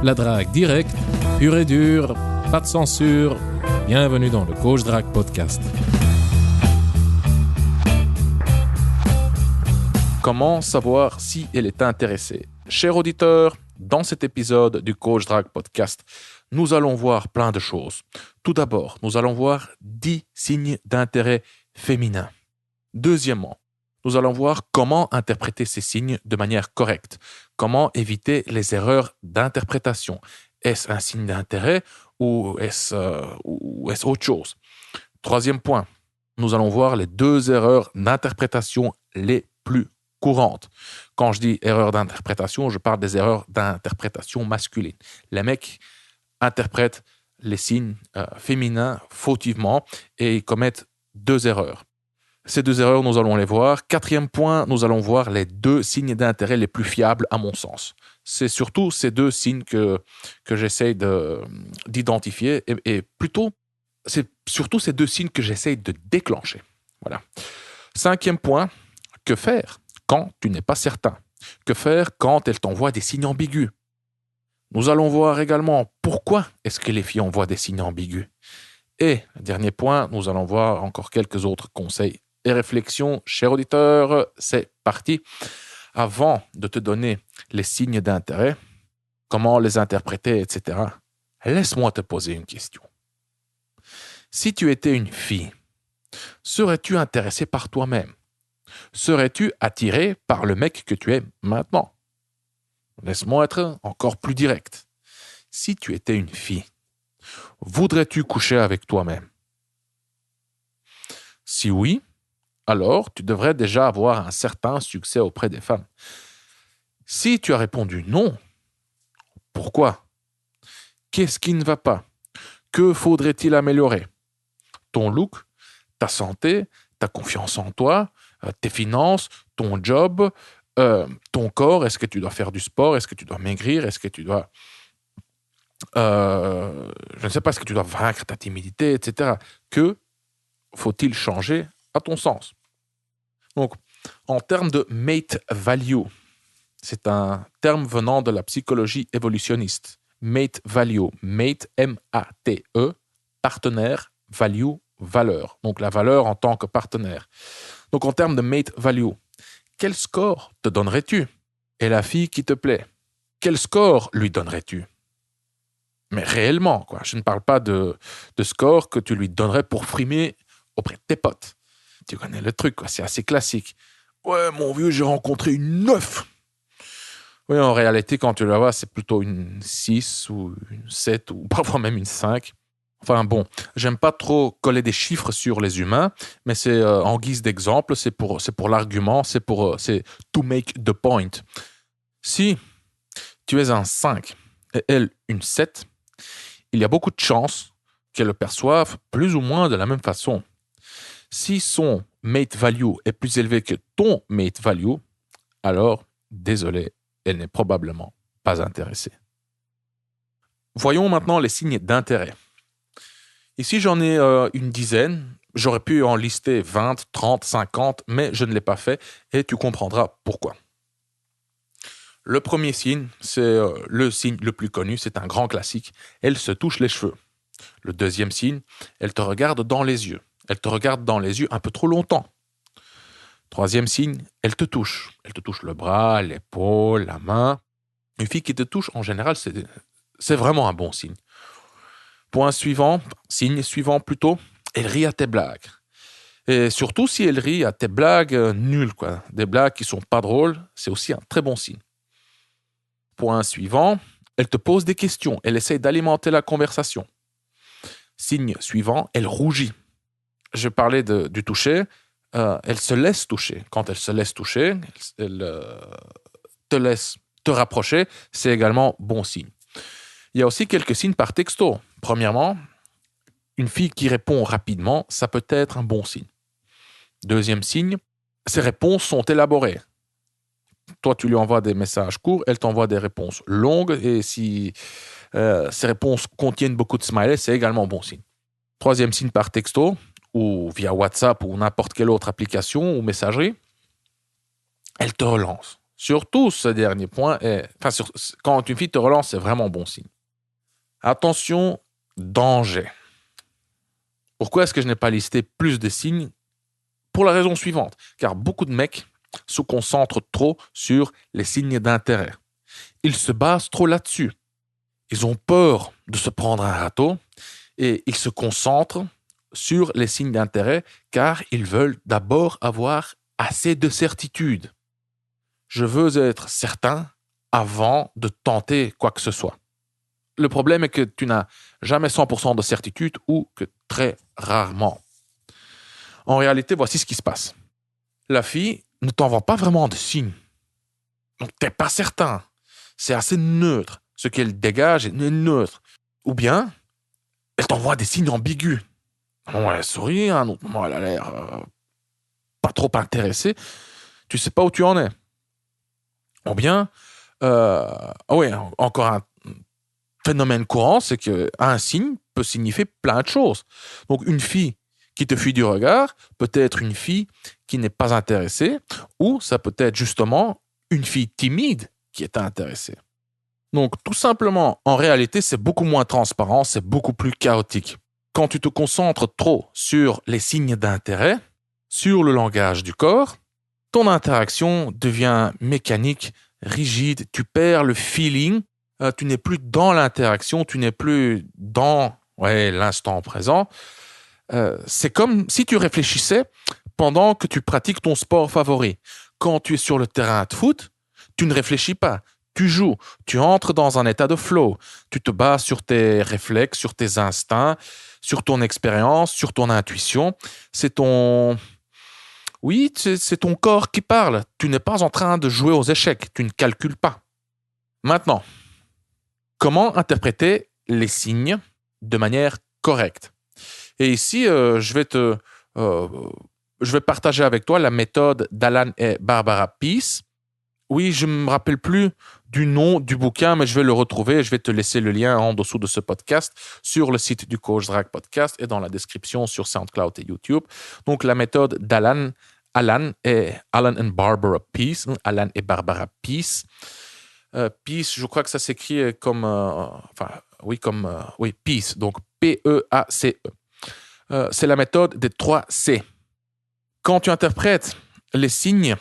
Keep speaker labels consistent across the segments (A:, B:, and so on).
A: La drague directe, pure et dure, pas de censure. Bienvenue dans le Coach Drague Podcast.
B: Comment savoir si elle est intéressée? Cher auditeur, dans cet épisode du Coach Drague Podcast, nous allons voir plein de choses. Tout d'abord, nous allons voir 10 signes d'intérêt féminin. Deuxièmement, nous allons voir comment interpréter ces signes de manière correcte. Comment éviter les erreurs d'interprétation. Est-ce un signe d'intérêt ou est-ce autre chose? Troisième point, nous allons voir les 2 erreurs d'interprétation les plus courantes. Quand je dis erreurs d'interprétation, je parle des erreurs d'interprétation masculine. Les mecs interprètent les signes féminins fautivement et ils commettent 2 erreurs. Ces 2 erreurs, nous allons les voir. 4e point, nous allons voir les 2 signes d'intérêt les plus fiables à mon sens. C'est surtout ces 2 signes que j'essaie d'identifier et plutôt, c'est surtout ces 2 signes que j'essaie de déclencher. Voilà. 5e point, que faire quand tu n'es pas certain? Que faire quand elle t'envoie des signes ambigus? Nous allons voir également pourquoi est-ce que les filles envoient des signes ambigus. Et, dernier point, nous allons voir encore quelques autres conseils et réflexions. Cher auditeur, c'est parti. Avant de te donner les signes d'intérêt, comment les interpréter, etc., laisse-moi te poser une question. Si tu étais une fille, serais-tu intéressé par toi-même? Serais-tu attiré par le mec que tu es maintenant? Laisse-moi être encore plus direct. Si tu étais une fille, voudrais-tu coucher avec toi-même? Si oui, alors tu devrais déjà avoir un certain succès auprès des femmes. Si tu as répondu non, pourquoi? Qu'est-ce qui ne va pas? Que faudrait-il améliorer? Ton look, ta santé, ta confiance en toi, tes finances, ton job, ton corps, est-ce que tu dois faire du sport? Est-ce que tu dois maigrir? Est-ce que tu dois... je ne sais pas, est-ce que tu dois vaincre ta timidité, etc. Que faut-il changer à ton sens? Donc, en termes de mate value, c'est un terme venant de la psychologie évolutionniste. Mate value, mate, M-A-T-E, partenaire, value, valeur. Donc, la valeur en tant que partenaire. Donc, en termes de mate value, quel score te donnerais-tu? Et la fille qui te plaît, quel score lui donnerais-tu? Mais réellement, quoi. Je ne parle pas de score que tu lui donnerais pour frimer auprès de tes potes. Tu connais le truc, quoi. C'est assez classique. Ouais, mon vieux, j'ai rencontré une 9. Oui, en réalité, quand tu la vois, c'est plutôt une 6 ou une 7 ou parfois même une 5. Enfin bon, j'aime pas trop coller des chiffres sur les humains, mais c'est en guise d'exemple, c'est pour l'argument, c'est to make the point. Si tu es un 5 et elle une 7, il y a beaucoup de chances qu'elle le perçoive plus ou moins de la même façon. Si son mate value est plus élevé que ton mate value, alors, désolé, elle n'est probablement pas intéressée. Voyons maintenant les signes d'intérêt. Ici, j'en ai une dizaine. J'aurais pu en lister 20, 30, 50, mais je ne l'ai pas fait et tu comprendras pourquoi. Le premier signe, c'est le signe le plus connu, c'est un grand classique. Elle se touche les cheveux. Le deuxième signe, elle te regarde dans les yeux. Elle te regarde dans les yeux un peu trop longtemps. Troisième signe, elle te touche. Elle te touche le bras, l'épaule, la main. Une fille qui te touche, en général, c'est vraiment un bon signe. Signe suivant plutôt, elle rit à tes blagues. Et surtout si elle rit à tes blagues nulles, quoi. Des blagues qui sont pas drôles, c'est aussi un très bon signe. Point suivant, elle te pose des questions. Elle essaie d'alimenter la conversation. Signe suivant, elle rougit. Je parlais du toucher. Elle se laisse toucher. Quand elle se laisse toucher, elle te laisse te rapprocher. C'est également bon signe. Il y a aussi quelques signes par texto. Premièrement, une fille qui répond rapidement, ça peut être un bon signe. Deuxième signe, ses réponses sont élaborées. Toi, tu lui envoies des messages courts, elle t'envoie des réponses longues, et si ces réponses contiennent beaucoup de smileys, c'est également bon signe. Troisième signe par texto, ou via WhatsApp ou n'importe quelle autre application ou messagerie, elle te relance. Surtout ce dernier point, quand une fille te relance, c'est vraiment bon signe. Attention, danger. Pourquoi est-ce que je n'ai pas listé plus de signes? Pour la raison suivante, car beaucoup de mecs se concentrent trop sur les signes d'intérêt. Ils se basent trop là-dessus. Ils ont peur de se prendre un râteau et ils se concentrent sur les signes d'intérêt car ils veulent d'abord avoir assez de certitude. Je veux être certain avant de tenter quoi que ce soit. Le problème est que tu n'as jamais 100% de certitude ou que très rarement. En réalité, voici ce qui se passe. La fille ne t'envoie pas vraiment de signes. Donc, tu n'es pas certain. C'est assez neutre. Ce qu'elle dégage est neutre. Ou bien, elle t'envoie des signes ambigus. Un moment, elle sourit, un autre moment, elle a l'air pas trop intéressée. Tu ne sais pas où tu en es. Ou bien, encore un phénomène courant, c'est qu'un signe peut signifier plein de choses. Donc, une fille qui te fuit du regard peut être une fille qui n'est pas intéressée, ou ça peut être justement une fille timide qui est intéressée. Donc, tout simplement, en réalité, c'est beaucoup moins transparent, c'est beaucoup plus chaotique. Quand tu te concentres trop sur les signes d'intérêt, sur le langage du corps, ton interaction devient mécanique, rigide, tu perds le feeling, tu n'es plus dans l'interaction, tu n'es plus dans l'instant présent. C'est comme si tu réfléchissais pendant que tu pratiques ton sport favori. Quand tu es sur le terrain de foot, tu ne réfléchis pas. Tu joues, tu entres dans un état de flow. Tu te bases sur tes réflexes, sur tes instincts, sur ton expérience, sur ton intuition. C'est ton corps qui parle. Tu n'es pas en train de jouer aux échecs. Tu ne calcules pas. Maintenant, comment interpréter les signes de manière correcte? Et ici, je vais partager avec toi la méthode d'Alan et Barbara Pease. Oui, je ne me rappelle plus du nom du bouquin, mais je vais le retrouver. Je vais te laisser le lien en dessous de ce podcast sur le site du Coach Drag Podcast et dans la description sur SoundCloud et YouTube. Donc, la méthode d'Alan et Barbara Pease. Alan et Barbara Pease. Peace, je crois que ça s'écrit comme Peace, donc P-E-A-C-E. C'est la méthode des 3 C. Quand tu interprètes les signes,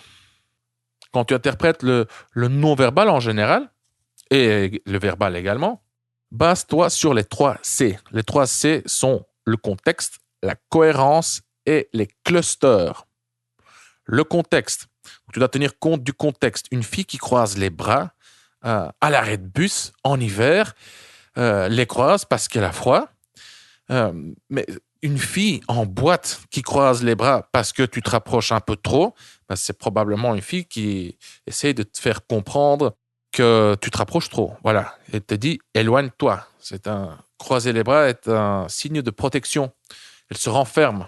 B: quand tu interprètes le non-verbal en général, et le verbal également, base-toi sur les 3 C. Les 3 C sont le contexte, la cohérence et les clusters. Le contexte, tu dois tenir compte du contexte. Une fille qui croise les bras à l'arrêt de bus en hiver, les croise parce qu'elle a froid. Mais une fille en boîte qui croise les bras parce que tu te rapproches un peu trop, c'est probablement une fille qui essaie de te faire comprendre que tu te rapproches trop. Voilà. Elle te dit éloigne-toi. Croiser les bras est un signe de protection. Elle se renferme.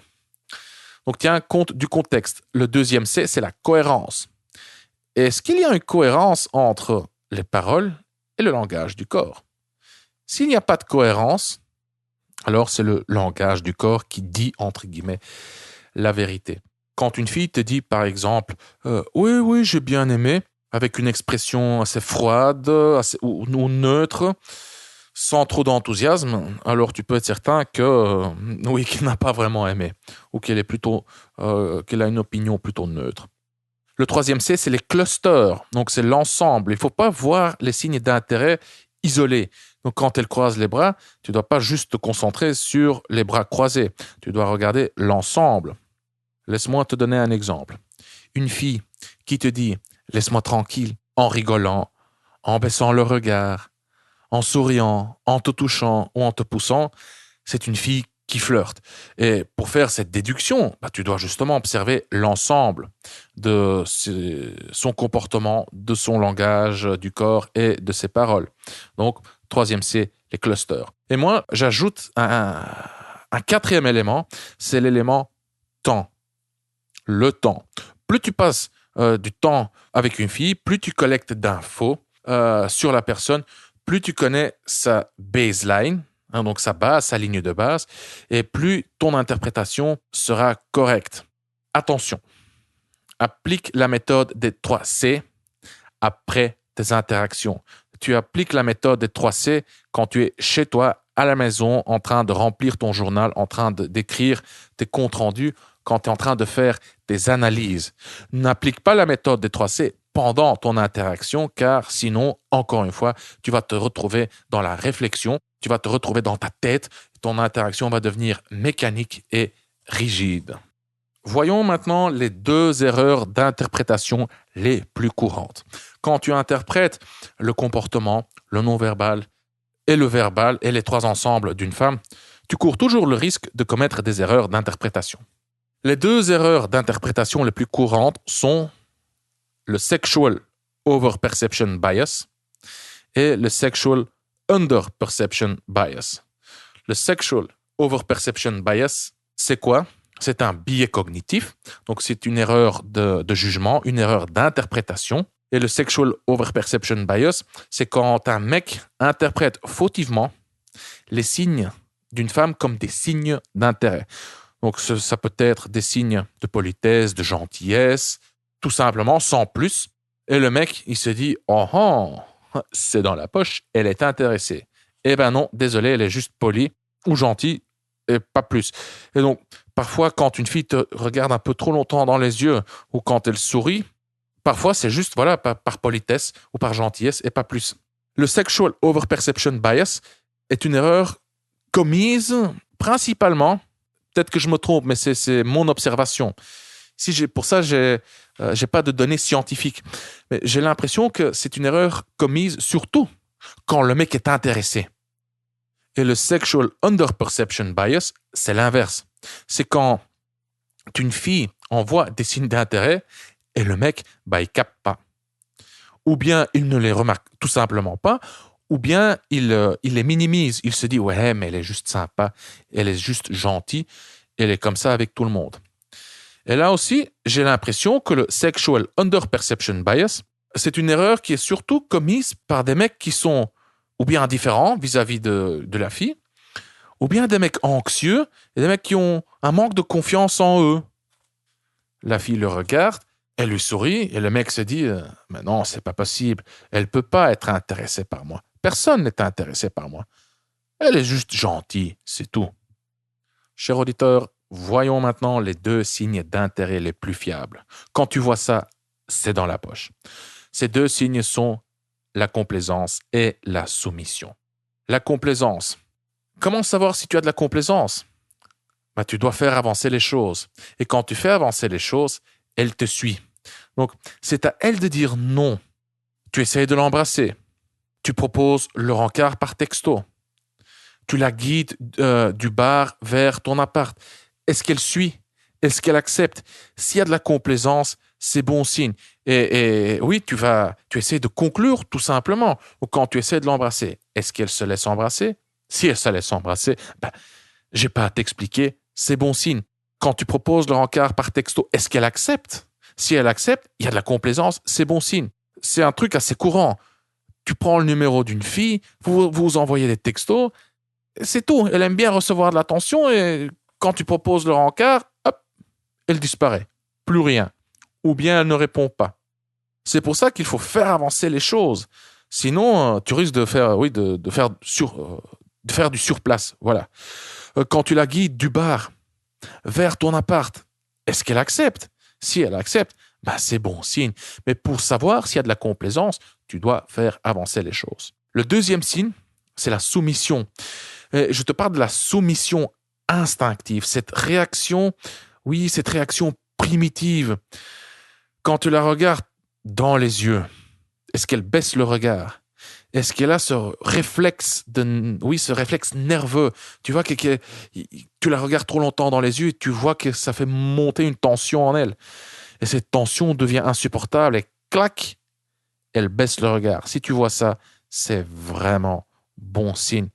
B: Donc tiens compte du contexte. Le deuxième C, c'est la cohérence. Est-ce qu'il y a une cohérence entre les paroles et le langage du corps? S'il n'y a pas de cohérence, alors c'est le langage du corps qui dit, entre guillemets, la vérité. Quand une fille te dit, par exemple, oui, j'ai bien aimé, avec une expression assez froide ou neutre, sans trop d'enthousiasme, alors tu peux être certain qu'elle n'a pas vraiment aimé, ou qu'elle a une opinion plutôt neutre. Le troisième C, c'est les clusters, donc c'est l'ensemble. Il ne faut pas voir les signes d'intérêt isolés. Donc, quand elle croise les bras, tu ne dois pas juste te concentrer sur les bras croisés. Tu dois regarder l'ensemble. Laisse-moi te donner un exemple. Une fille qui te dit « laisse-moi tranquille » en rigolant, en baissant le regard, en souriant, en te touchant ou en te poussant, c'est une fille qui flirte. Et pour faire cette déduction, tu dois justement observer l'ensemble de son comportement, de son langage du corps et de ses paroles. Donc, troisième C, les clusters. Et moi, j'ajoute un quatrième élément, c'est l'élément temps. Le temps. Plus tu passes du temps avec une fille, plus tu collectes d'infos sur la personne, plus tu connais sa baseline, donc sa base, sa ligne de base, et plus ton interprétation sera correcte. Attention, applique la méthode des 3 C après tes interactions. Tu appliques la méthode des 3C quand tu es chez toi, à la maison, en train de remplir ton journal, en train d'écrire tes comptes rendus, quand tu es en train de faire des analyses. N'applique pas la méthode des 3C pendant ton interaction, car sinon, encore une fois, tu vas te retrouver dans la réflexion, tu vas te retrouver dans ta tête, ton interaction va devenir mécanique et rigide. Voyons maintenant les 2 erreurs d'interprétation les plus courantes. Quand tu interprètes le comportement, le non-verbal et le verbal et les 3 ensembles d'une femme, tu cours toujours le risque de commettre des erreurs d'interprétation. Les 2 erreurs d'interprétation les plus courantes sont le sexual over-perception bias et le sexual under-perception bias. Le sexual over-perception bias, c'est quoi? C'est un biais cognitif, donc c'est une erreur de jugement, une erreur d'interprétation. Et le sexual over-perception bias, c'est quand un mec interprète fautivement les signes d'une femme comme des signes d'intérêt. Donc ça peut être des signes de politesse, de gentillesse, tout simplement, sans plus. Et le mec, il se dit « Oh, oh, c'est dans la poche, elle est intéressée. » Eh ben non, désolé, elle est juste polie ou gentille et pas plus. Et donc, parfois, quand une fille te regarde un peu trop longtemps dans les yeux ou quand elle sourit, parfois, c'est juste voilà, par politesse ou par gentillesse et pas plus. Le sexual over-perception bias est une erreur commise principalement, peut-être que je me trompe, mais c'est mon observation. Pour ça, j'ai pas de données scientifiques. Mais j'ai l'impression que c'est une erreur commise surtout quand le mec est intéressé. Et le sexual under-perception bias, c'est l'inverse. C'est quand une fille envoie des signes d'intérêt et le mec, il capte pas. Ou bien il ne les remarque tout simplement pas, ou bien il les minimise. Il se dit, ouais, mais elle est juste sympa, elle est juste gentille, elle est comme ça avec tout le monde. Et là aussi, j'ai l'impression que le sexual under-perception bias, c'est une erreur qui est surtout commise par des mecs qui sont ou bien indifférents vis-à-vis de la fille, ou bien des mecs anxieux et des mecs qui ont un manque de confiance en eux. La fille le regarde, elle lui sourit et le mec se dit « Mais non, c'est pas possible, elle peut pas être intéressée par moi. Personne n'est intéressé par moi. Elle est juste gentille, c'est tout. » Cher auditeur, voyons maintenant les 2 signes d'intérêt les plus fiables. Quand tu vois ça, c'est dans la poche. Ces 2 signes sont la complaisance et la soumission. La complaisance. Comment savoir si tu as de la complaisance? Tu dois faire avancer les choses. Et quand tu fais avancer les choses, elle te suit. Donc, c'est à elle de dire non. Tu essayes de l'embrasser. Tu proposes le rencard par texto. Tu la guides du bar vers ton appart. Est-ce qu'elle suit? Est-ce qu'elle accepte? S'il y a de la complaisance, c'est bon signe. Et oui, tu essaies de conclure tout simplement. Ou quand tu essaies de l'embrasser, est-ce qu'elle se laisse embrasser? Si elle se laisse embrasser, j'ai pas à t'expliquer, c'est bon signe. Quand tu proposes le rencard par texto, est-ce qu'elle accepte? Si elle accepte, il y a de la complaisance, c'est bon signe. C'est un truc assez courant. Tu prends le numéro d'une fille, vous envoyez des textos, c'est tout. Elle aime bien recevoir de l'attention et quand tu proposes le rencard, hop, elle disparaît. Plus rien. Ou bien elle ne répond pas. C'est pour ça qu'il faut faire avancer les choses. Sinon, tu risques de faire du surplace. Voilà. Quand tu la guides du bar vers ton appart, est-ce qu'elle accepte? Si elle accepte, c'est bon signe. Mais pour savoir s'il y a de la complaisance, tu dois faire avancer les choses. Le 2e signe, c'est la soumission. Et je te parle de la soumission instinctive, cette réaction primitive. Quand tu la regardes dans les yeux, est-ce qu'elle baisse le regard? Est-ce qu'elle a ce réflexe nerveux? Tu vois que tu la regardes trop longtemps dans les yeux et tu vois que ça fait monter une tension en elle. Et cette tension devient insupportable et clac, elle baisse le regard. Si tu vois ça, c'est vraiment bon signe.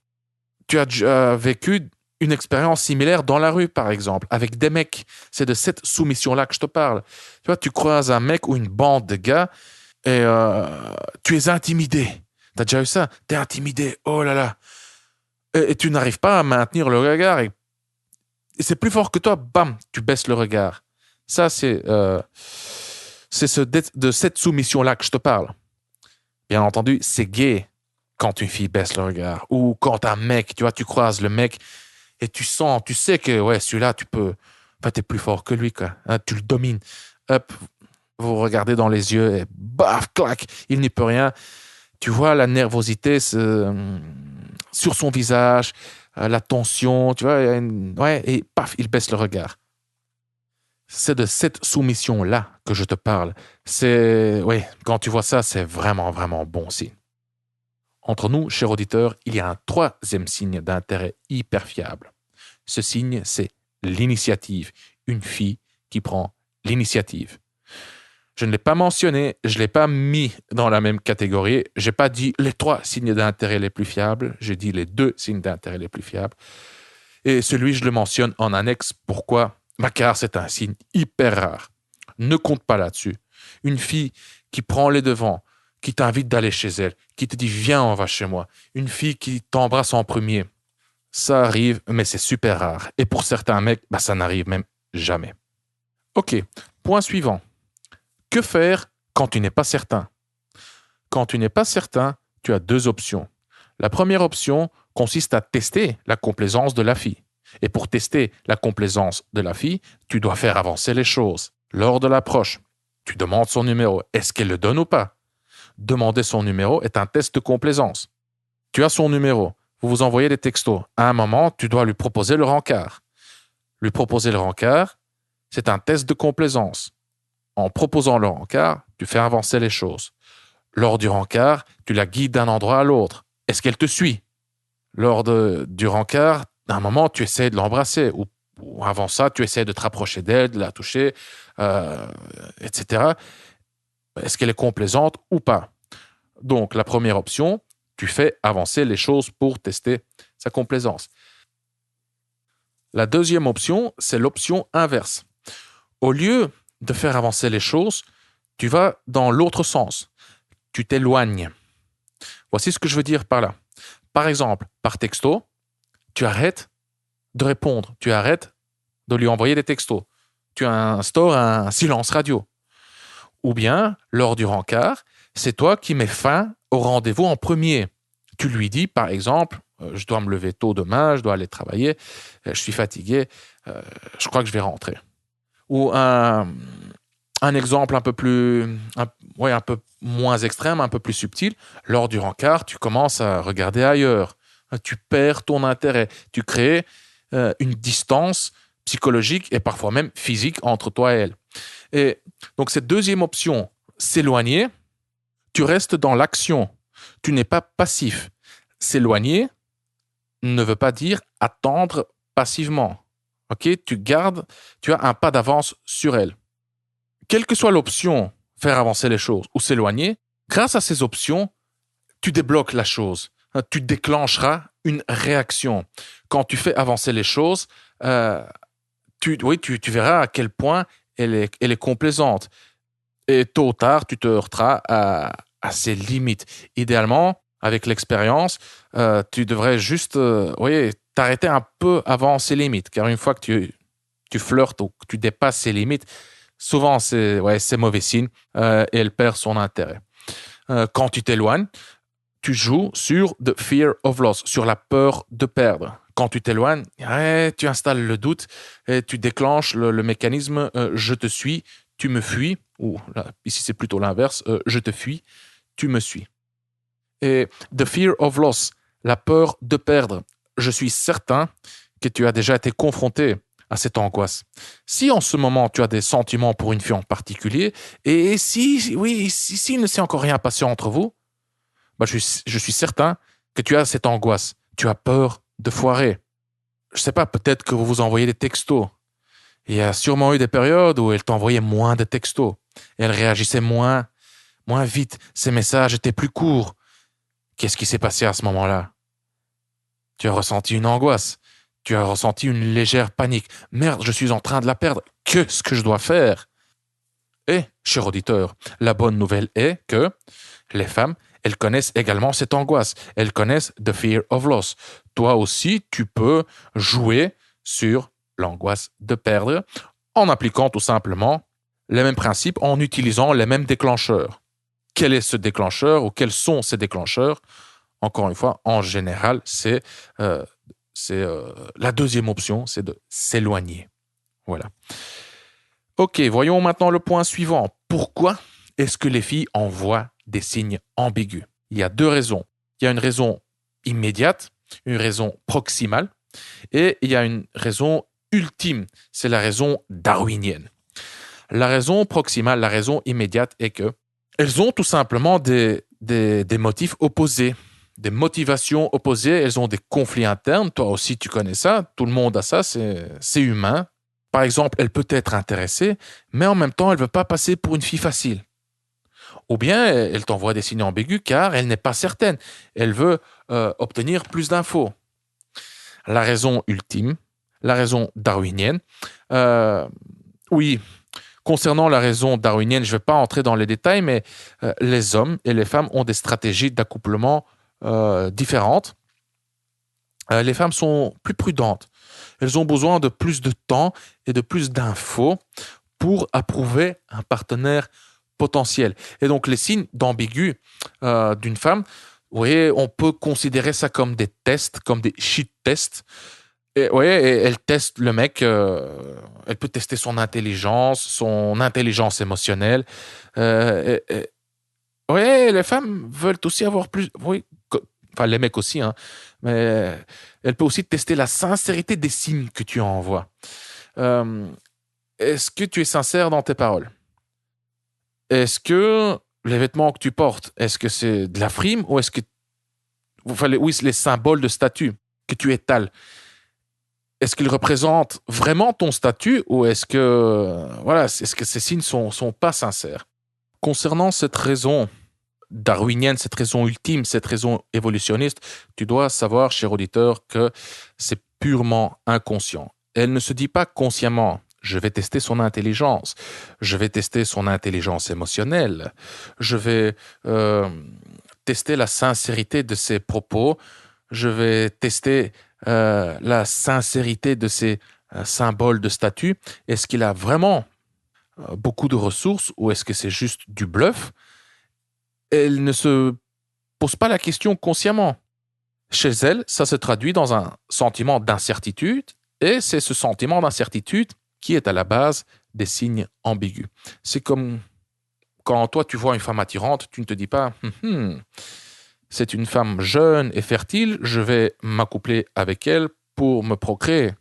B: Tu as déjà vécu une expérience similaire dans la rue, par exemple, avec des mecs. C'est de cette soumission-là que je te parle. Tu vois, tu croises un mec ou une bande de gars et tu es intimidé. T'as déjà eu ça? T'es intimidé. Oh là là. Et tu n'arrives pas à maintenir le regard. Et c'est plus fort que toi. Bam, tu baisses le regard. Ça, c'est de cette soumission-là que je te parle. Bien entendu, c'est gay quand une fille baisse le regard. Ou quand un mec, tu vois, tu croises le mec et tu sens, tu sais que ouais, celui-là, tu peux... Enfin, t'es plus fort que lui, quoi. Hein, tu le domines. Hop, vous regardez dans les yeux et baf, clac, il n'y peut rien. Tu vois la nervosité sur son visage, la tension, tu vois, ouais, et paf, il baisse le regard. C'est de cette soumission-là que je te parle. Ouais, quand tu vois ça, c'est vraiment, vraiment bon signe. Entre nous, chers auditeurs, il y a un troisième signe d'intérêt hyper fiable. Ce signe, c'est l'initiative. Une fille qui prend l'initiative. Je ne l'ai pas mentionné, je ne l'ai pas mis dans la même catégorie. Je n'ai pas dit les 3 signes d'intérêt les plus fiables, j'ai dit les 2 signes d'intérêt les plus fiables. Et celui, je le mentionne en annexe. Pourquoi? Car c'est un signe hyper rare. Ne compte pas là-dessus. Une fille qui prend les devants, qui t'invite d'aller chez elle, qui te dit « Viens, on va chez moi ». Une fille qui t'embrasse en premier. Ça arrive, mais c'est super rare. Et pour certains mecs, ça n'arrive même jamais. Ok, point suivant. Que faire quand tu n'es pas certain? Quand tu n'es pas certain, tu as 2 options. La première option consiste à tester la complaisance de la fille. Et pour tester la complaisance de la fille, tu dois faire avancer les choses. Lors de l'approche, tu demandes son numéro. Est-ce qu'elle le donne ou pas? Demander son numéro est un test de complaisance. Tu as son numéro. Vous vous envoyez des textos. À un moment, tu dois lui proposer le rencard. Lui proposer le rencard, c'est un test de complaisance. En proposant le rencard, tu fais avancer les choses. Lors du rencard, tu la guides d'un endroit à l'autre. Est-ce qu'elle te suit? Lors du rencard, à un moment, tu essaies de l'embrasser. Ou avant ça, tu essaies de te rapprocher d'elle, de la toucher, etc. Est-ce qu'elle est complaisante ou pas? Donc, la première option, tu fais avancer les choses pour tester sa complaisance. La deuxième option, c'est l'option inverse. Au lieu de faire avancer les choses, tu vas dans l'autre sens. Tu t'éloignes. Voici ce que je veux dire par là. Par exemple, par texto, tu arrêtes de répondre. Tu arrêtes de lui envoyer des textos. Tu instaures un silence radio. Ou bien, lors du rencard, c'est toi qui mets fin au rendez-vous en premier. Tu lui dis, par exemple, je dois me lever tôt demain, je dois aller travailler, je suis fatigué, je crois que je vais rentrer. Ou un exemple un peu moins extrême, un peu plus subtil, lors du rencard, tu commences à regarder ailleurs. Tu perds ton intérêt. Tu crées une distance psychologique et parfois même physique entre toi et elle. Et donc cette deuxième option, s'éloigner, tu restes dans l'action. Tu n'es pas passif. S'éloigner ne veut pas dire attendre passivement. Ok, tu as un pas d'avance sur elle. Quelle que soit l'option, faire avancer les choses ou s'éloigner, grâce à ces options, tu débloques la chose. Tu déclencheras une réaction. Quand tu fais avancer les choses, tu verras à quel point elle est complaisante. Et tôt ou tard, tu te heurteras à ses limites. Idéalement, avec l'expérience, tu devrais juste t'arrêter un peu avant ses limites. Car une fois que tu flirtes ou que tu dépasses ses limites, souvent c'est mauvais signe et elle perd son intérêt. Quand tu t'éloignes, tu joues sur the fear of loss, sur la peur de perdre. Quand tu t'éloignes, tu installes le doute et tu déclenches le mécanisme je te suis, tu me fuis, ou là, ici c'est plutôt l'inverse, je te fuis, tu me suis. Et the fear of loss, la peur de perdre, je suis certain que tu as déjà été confronté à cette angoisse. Si en ce moment tu as des sentiments pour une fille en particulier, et s'il ne s'est encore rien passé entre vous, je suis certain que tu as cette angoisse. Tu as peur de foirer. Je sais pas, peut-être que vous vous envoyez des textos. Il y a sûrement eu des périodes où elle t'envoyait moins de textos. Et elle réagissait moins vite. Ses messages étaient plus courts. Qu'est-ce qui s'est passé à ce moment-là? Tu as ressenti une angoisse. Tu as ressenti une légère panique. Merde, je suis en train de la perdre. Qu'est-ce que je dois faire? Et, cher auditeur, la bonne nouvelle est que les femmes, elles connaissent également cette angoisse. Elles connaissent the fear of loss. Toi aussi, tu peux jouer sur l'angoisse de perdre en appliquant tout simplement les mêmes principes, en utilisant les mêmes déclencheurs. quel est ce déclencheur ou quels sont ces déclencheurs. Encore une fois, en général, c'est la deuxième option, c'est de s'éloigner. Voilà. Ok, voyons maintenant le point suivant. Pourquoi est-ce que les filles envoient des signes ambigus? Il y a deux raisons. Il y a une raison immédiate, une raison proximale, et il y a une raison ultime. C'est la raison darwinienne. La raison proximale, la raison immédiate est que elles ont tout simplement des motifs opposés, des motivations opposées. Elles ont des conflits internes. Toi aussi, tu connais ça. Tout le monde a ça. C'est humain. Par exemple, elle peut être intéressée, mais en même temps, elle ne veut pas passer pour une fille facile. Ou bien, elle t'envoie des signes ambigus car elle n'est pas certaine. Elle veut obtenir plus d'infos. La raison ultime, la raison darwinienne. Oui, concernant la raison darwinienne, je ne vais pas entrer dans les détails, mais les hommes et les femmes ont des stratégies d'accouplement différentes. Les femmes sont plus prudentes. Elles ont besoin de plus de temps et de plus d'infos pour approuver un partenaire potentiel. Et donc, les signes d'ambigu d'une femme, vous voyez, on peut considérer ça comme des tests, comme des shit tests. Et, ouais, elle teste le mec, elle peut tester son intelligence émotionnelle. Ouais, les femmes veulent aussi avoir plus. Oui, enfin, les mecs aussi, hein, mais elle peut aussi tester la sincérité des signes que tu envoies. Est-ce que tu es sincère dans tes paroles? Est-ce que les vêtements que tu portes, est-ce que c'est de la frime ou est-ce que. Oui, les symboles de statut que tu étales, est-ce qu'ils représentent vraiment ton statut ou est-ce que ces signes sont pas sincères? Concernant cette raison darwinienne, cette raison ultime, cette raison évolutionniste, tu dois savoir, cher auditeur, que c'est purement inconscient. Elle ne se dit pas consciemment, je vais tester son intelligence, je vais tester son intelligence émotionnelle, je vais tester la sincérité de ses propos, je vais tester la sincérité de ses symboles de statut. Est-ce qu'il a vraiment beaucoup de ressources ou est-ce que c'est juste du bluff? Elle ne se pose pas la question consciemment. Chez elle, ça se traduit dans un sentiment d'incertitude et c'est ce sentiment d'incertitude qui est à la base des signes ambigus. C'est comme quand toi tu vois une femme attirante, tu ne te dis pas c'est une femme jeune et fertile, je vais m'accoupler avec elle pour me procréer.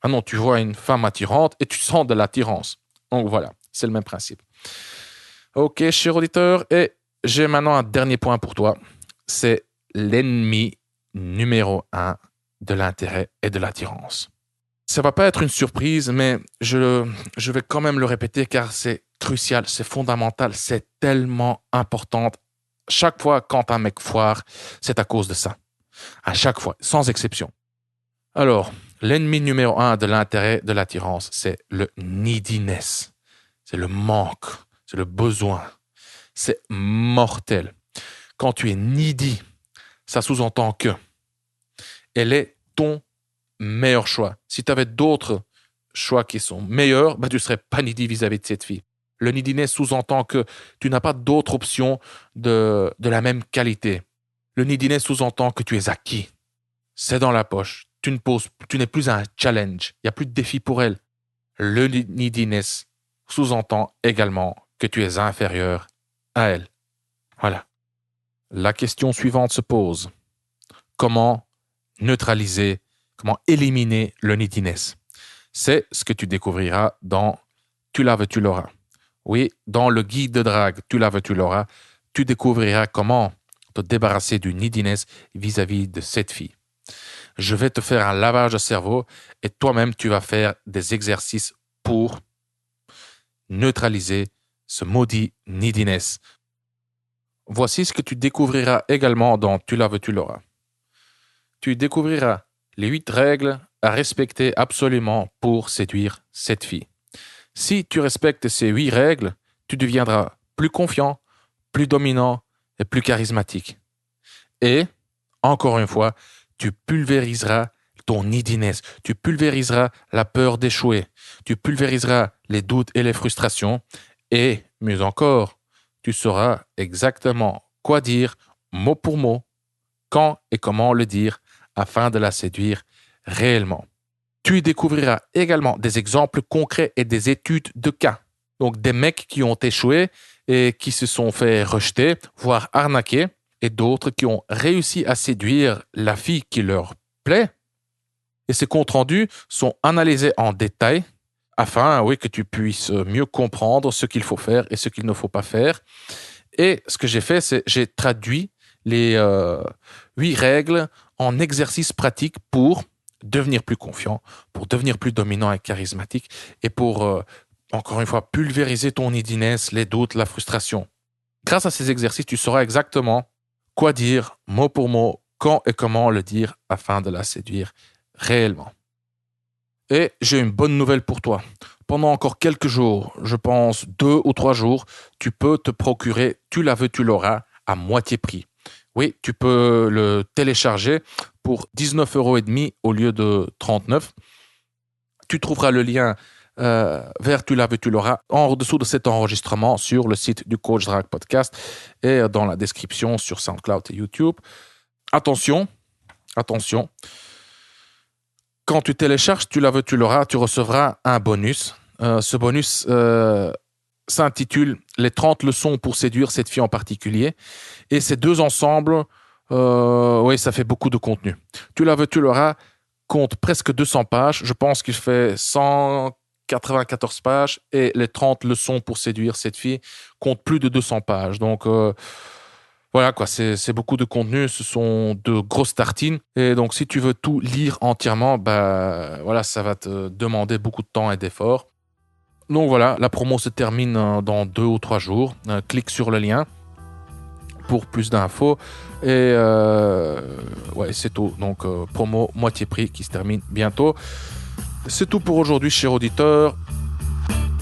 B: Ah non, tu vois une femme attirante et tu sens de l'attirance. Donc voilà, c'est le même principe. Ok, cher auditeur, et j'ai maintenant un dernier point pour toi. C'est l'ennemi numéro 1 de l'intérêt et de l'attirance. Ça va pas être une surprise, mais je vais quand même le répéter car c'est crucial, c'est fondamental, c'est tellement important. Chaque fois quand un mec foire, c'est à cause de ça. À chaque fois, sans exception. Alors, l'ennemi numéro 1 de l'intérêt, de l'attirance, c'est le neediness. C'est le manque, c'est le besoin. C'est mortel. Quand tu es needy, ça sous-entend que elle est ton meilleur choix. Si tu avais d'autres choix qui sont meilleurs, tu ne serais pas needy vis-à-vis de cette fille. Le neediness sous-entend que tu n'as pas d'autres options de la même qualité. Le neediness sous-entend que tu es acquis. C'est dans la poche. Tu n'es plus un challenge. Il n'y a plus de défi pour elle. Le neediness sous-entend également que tu es inférieur à elle. Voilà. La question suivante se pose. Comment neutraliser, comment éliminer le neediness? C'est ce que tu découvriras dans Tu la veux, tu l'auras. Oui, dans le guide de drague Tu la veux, tu l'auras, tu découvriras comment te débarrasser du neediness vis-à-vis de cette fille. Je vais te faire un lavage de cerveau et toi-même tu vas faire des exercices pour neutraliser ce maudit neediness. Voici ce que tu découvriras également dans Tu la veux, tu l'auras. Tu découvriras les 8 règles à respecter absolument pour séduire cette fille. Si tu respectes ces 8 règles, tu deviendras plus confiant, plus dominant et plus charismatique. Et, encore une fois, tu pulvériseras ton neediness, tu pulvériseras la peur d'échouer, tu pulvériseras les doutes et les frustrations, et, mieux encore, tu sauras exactement quoi dire, mot pour mot, quand et comment le dire, afin de la séduire réellement. Tu y découvriras également des exemples concrets et des études de cas. Donc des mecs qui ont échoué et qui se sont fait rejeter, voire arnaquer, et d'autres qui ont réussi à séduire la fille qui leur plaît. Et ces comptes rendus sont analysés en détail afin que tu puisses mieux comprendre ce qu'il faut faire et ce qu'il ne faut pas faire. Et ce que j'ai fait, c'est j'ai traduit les 8 règles en exercices pratiques pour devenir plus confiant, pour devenir plus dominant et charismatique et pour, encore une fois, pulvériser ton neediness, les doutes, la frustration. Grâce à ces exercices, tu sauras exactement quoi dire, mot pour mot, quand et comment le dire afin de la séduire réellement. Et j'ai une bonne nouvelle pour toi. Pendant encore quelques jours, je pense 2 ou 3 jours, tu peux te procurer Tu la veux, tu l'auras à moitié prix. Oui, tu peux le télécharger pour 19,5 € au lieu de 39. Tu trouveras le lien vers Tu la veux, tu l'auras en dessous de cet enregistrement sur le site du Coach Drag Podcast et dans la description sur SoundCloud et YouTube. Attention, quand tu télécharges Tu la veux, tu l'auras, tu recevras un bonus. Ce bonus s'intitule « Les 30 leçons pour séduire cette fille en particulier ». Et ces 2 ensembles, ça fait beaucoup de contenu. Tu la veux, tu l'auras compte presque 200 pages. Je pense qu'il fait 194 pages. Et les 30 leçons pour séduire cette fille comptent plus de 200 pages. Donc, voilà quoi, c'est beaucoup de contenu, ce sont de grosses tartines. Et donc, si tu veux tout lire entièrement, ça va te demander beaucoup de temps et d'efforts. Donc voilà, la promo se termine dans 2 ou 3 jours. Clique sur le lien pour plus d'infos. Et c'est tout. Donc, promo moitié prix qui se termine bientôt. C'est tout pour aujourd'hui, chers auditeurs.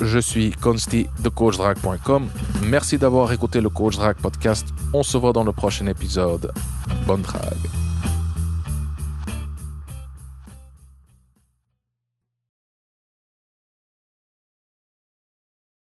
B: Je suis Consti de CoachDrag.com. Merci d'avoir écouté le Coach Drag Podcast. On se voit dans le prochain épisode. Bonne drague.